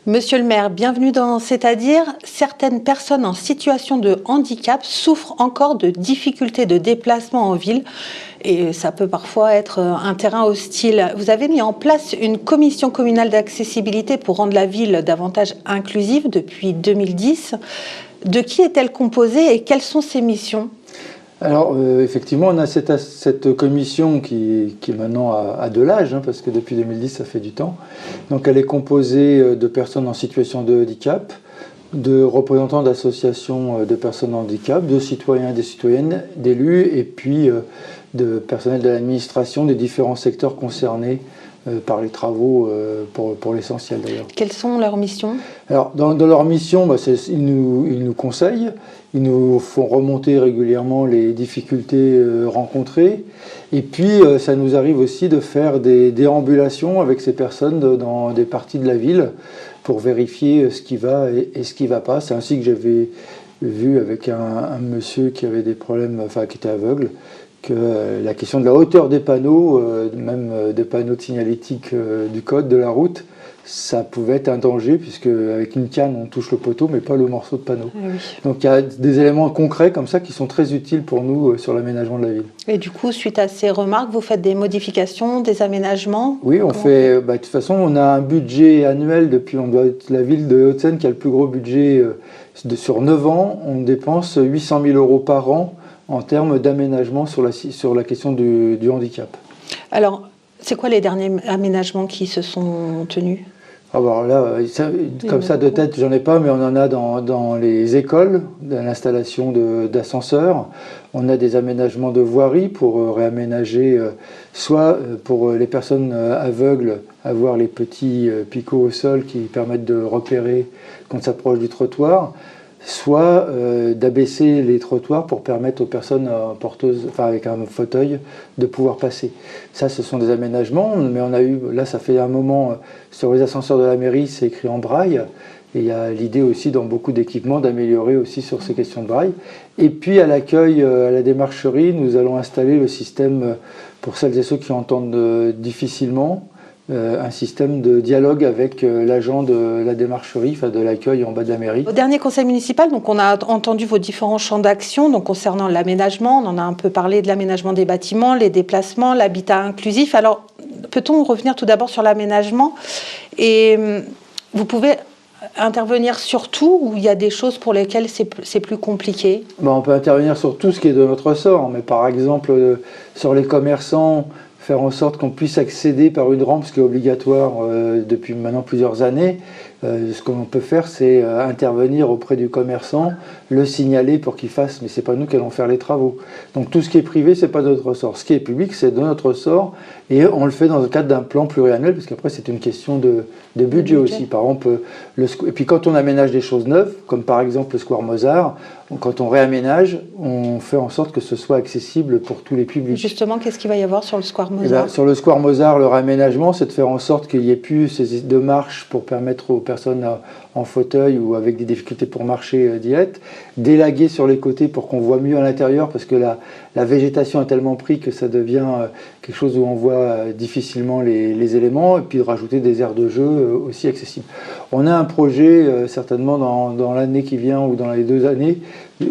Monsieur le maire, bienvenue dans C'est-à-dire. Certaines personnes en situation de handicap souffrent encore de difficultés de déplacement en ville et ça peut parfois être un terrain hostile. Vous avez mis en place une commission communale d'accessibilité pour rendre la ville davantage inclusive depuis 2010. De qui est-elle composée et quelles sont ses missions ? Alors, effectivement, on a cette commission qui maintenant a de l'âge, parce que depuis 2010, ça fait du temps. Donc, elle est composée de personnes en situation de handicap, de représentants d'associations de personnes en handicap, de citoyens et des citoyennes, d'élus, et puis de personnel de l'administration des différents secteurs concernés par les travaux, pour l'essentiel d'ailleurs. Quelles sont leurs missions ? Alors, dans leur mission, ils nous conseillent, ils nous font remonter régulièrement les difficultés rencontrées, et puis ça nous arrive aussi de faire des déambulations avec ces personnes dans des parties de la ville pour vérifier ce qui va et ce qui ne va pas. C'est ainsi que j'avais vu avec un monsieur qui avait des problèmes, qui était aveugle, que la question de la hauteur des panneaux, même des panneaux de signalétique du code de la route, ça pouvait être un danger, puisque avec une canne on touche le poteau mais pas le morceau de panneau. Oui. Donc il y a des éléments concrets comme ça qui sont très utiles pour nous sur l'aménagement de la ville. Et du coup, suite à ces remarques, vous faites des modifications, des aménagements ? Oui, on fait. De toute façon, on a un budget annuel depuis. On doit être la ville de Hauts-de-Seine qui a le plus gros budget sur 9 ans. On dépense 800 000 € par an en termes d'aménagement sur la question du handicap. Alors, c'est quoi les derniers aménagements qui se sont tenus ? Alors là, comme ça de tête, j'en ai pas, mais on en a dans les écoles, dans l'installation d'ascenseurs. On a des aménagements de voiries pour réaménager, soit pour les personnes aveugles, avoir les petits picots au sol qui permettent de repérer quand on s'approche du trottoir, soit d'abaisser les trottoirs pour permettre aux personnes porteuses, avec un fauteuil, de pouvoir passer. Ça, ce sont des aménagements, mais on a eu, là, ça fait un moment, sur les ascenseurs de la mairie, c'est écrit en braille, et il y a l'idée aussi, dans beaucoup d'équipements, d'améliorer aussi sur ces questions de braille. Et puis, à l'accueil, à la démarcherie, nous allons installer le système, pour celles et ceux qui entendent difficilement, un système de dialogue avec l'agent de la démarcherie, de l'accueil en bas de la mairie. Au dernier conseil municipal, donc on a entendu vos différents champs d'action donc concernant l'aménagement. On en a un peu parlé de l'aménagement des bâtiments, les déplacements, l'habitat inclusif. Alors, peut-on revenir tout d'abord sur l'aménagement ? Et vous pouvez intervenir sur tout ou il y a des choses pour lesquelles c'est plus compliqué ? On peut intervenir sur tout ce qui est de notre ressort, mais par exemple, sur les commerçants, faire en sorte qu'on puisse accéder par une rampe, ce qui est obligatoire depuis maintenant plusieurs années. Ce qu'on peut faire, c'est intervenir auprès du commerçant, le signaler pour qu'il fasse, mais c'est pas nous qui allons faire les travaux. Donc tout ce qui est privé, c'est pas de notre ressort. Ce qui est public, c'est de notre ressort, et on le fait dans le cadre d'un plan pluriannuel, parce qu'après c'est une question de budget aussi. Par exemple, et puis quand on aménage des choses neuves, comme par exemple le Square Mozart, quand on réaménage, on fait en sorte que ce soit accessible pour tous les publics. Justement, qu'est-ce qu'il va y avoir sur le Square Mozart ? Sur le Square Mozart, le réaménagement, c'est de faire en sorte qu'il n'y ait plus ces deux marches pour permettre aux personnes en fauteuil ou avec des difficultés pour marcher d'y être, d'élaguer sur les côtés pour qu'on voit mieux à l'intérieur, parce que la végétation a tellement pris que ça devient quelque chose où on voit difficilement les éléments, et puis de rajouter des aires de jeu aussi accessibles. On a un projet certainement dans l'année qui vient ou dans les 2 années,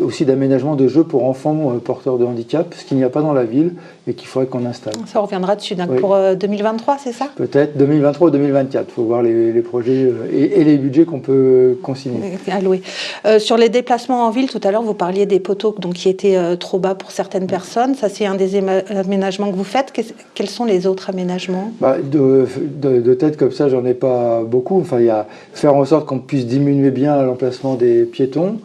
aussi d'aménagement de jeux pour enfants porteurs de handicap, ce qu'il n'y a pas dans la ville et qu'il faudrait qu'on installe. Ça, on reviendra dessus. Donc oui. Pour 2023, c'est ça ? Peut-être 2023 ou 2024. Il faut voir les projets et les budgets qu'on peut consigner. Alloué. Sur les déplacements en ville, tout à l'heure, vous parliez des poteaux qui étaient trop bas pour certaines personnes. Ça, c'est un des aménagements que vous faites. Quels sont les autres aménagements ? De tête comme ça, j'en ai pas beaucoup. Il y a faire en sorte qu'on puisse diminuer bien l'emplacement des piétons.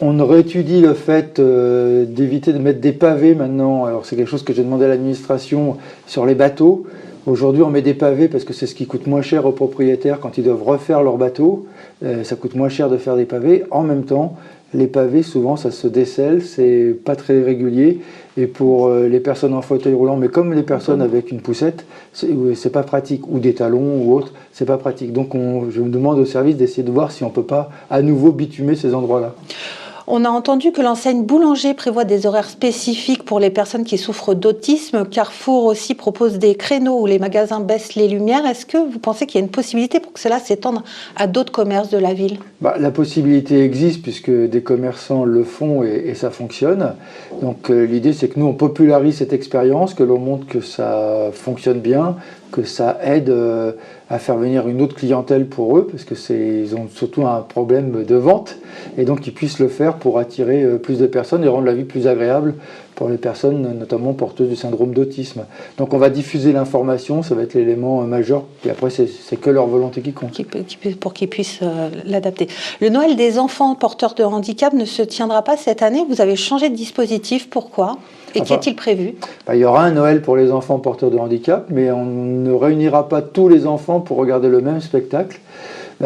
On réétudie le fait d'éviter de mettre des pavés maintenant. Alors c'est quelque chose que j'ai demandé à l'administration sur les bateaux. Aujourd'hui, on met des pavés parce que c'est ce qui coûte moins cher aux propriétaires quand ils doivent refaire leur bateau. Ça coûte moins cher de faire des pavés. En même temps, les pavés, souvent, ça se décèle, c'est pas très régulier. Et pour les personnes en fauteuil roulant, mais comme les personnes avec une poussette, c'est pas pratique. Ou des talons ou autre, c'est pas pratique. Donc je me demande au service d'essayer de voir si on peut pas à nouveau bitumer ces endroits-là. On a entendu que l'enseigne Boulanger prévoit des horaires spécifiques pour les personnes qui souffrent d'autisme. Carrefour aussi propose des créneaux où les magasins baissent les lumières. Est-ce que vous pensez qu'il y a une possibilité pour que cela s'étende à d'autres commerces de la ville? La possibilité existe puisque des commerçants le font et ça fonctionne. Donc l'idée c'est que nous on popularise cette expérience, que l'on montre que ça fonctionne bien, que ça aide à faire venir une autre clientèle pour eux, parce que ils ont surtout un problème de vente, et donc ils puissent le faire pour attirer plus de personnes et rendre la vie plus agréable pour les personnes, notamment porteuses du syndrome d'autisme. Donc on va diffuser l'information, ça va être l'élément majeur, et après c'est que leur volonté qui compte. Pour qu'ils puissent l'adapter. Le Noël des enfants porteurs de handicap ne se tiendra pas cette année. Vous avez changé de dispositif, pourquoi? Et qu'est-il prévu? Il y aura un Noël pour les enfants porteurs de handicap, mais on ne réunira pas tous les enfants pour regarder le même spectacle,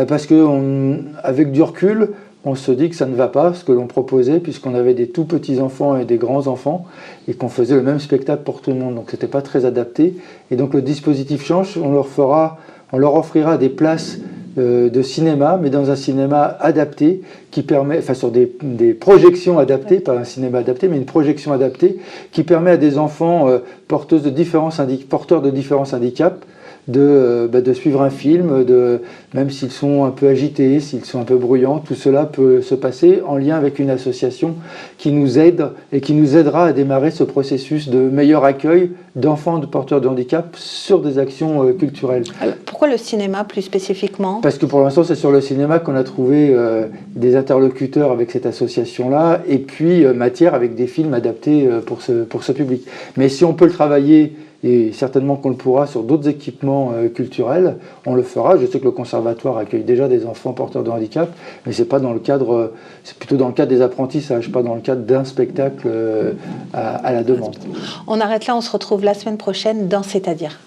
parce qu'avec du recul, on se dit que ça ne va pas, ce que l'on proposait, puisqu'on avait des tout petits enfants et des grands enfants, et qu'on faisait le même spectacle pour tout le monde, donc ce n'était pas très adapté. Et donc le dispositif change, on leur offrira des places de cinéma, mais dans un cinéma adapté, qui permet, enfin sur des projections adaptées, pas un cinéma adapté, mais une projection adaptée, qui permet à des enfants porteurs de différents handicaps de suivre un film, même s'ils sont un peu agités, s'ils sont un peu bruyants, tout cela peut se passer en lien avec une association qui nous aide et qui nous aidera à démarrer ce processus de meilleur accueil d'enfants porteurs de handicap sur des actions culturelles. Alors, pourquoi le cinéma plus spécifiquement? Parce que pour l'instant c'est sur le cinéma qu'on a trouvé des interlocuteurs avec cette association-là, et puis matière avec des films adaptés pour ce public. Mais si on peut le travailler, et certainement qu'on le pourra sur d'autres équipements culturels, on le fera. Je sais que le conservatoire accueille déjà des enfants porteurs de handicap, mais c'est plutôt dans le cadre des apprentissages, pas dans le cadre d'un spectacle à la demande. On arrête là, on se retrouve la semaine prochaine dans C'est-à-dire.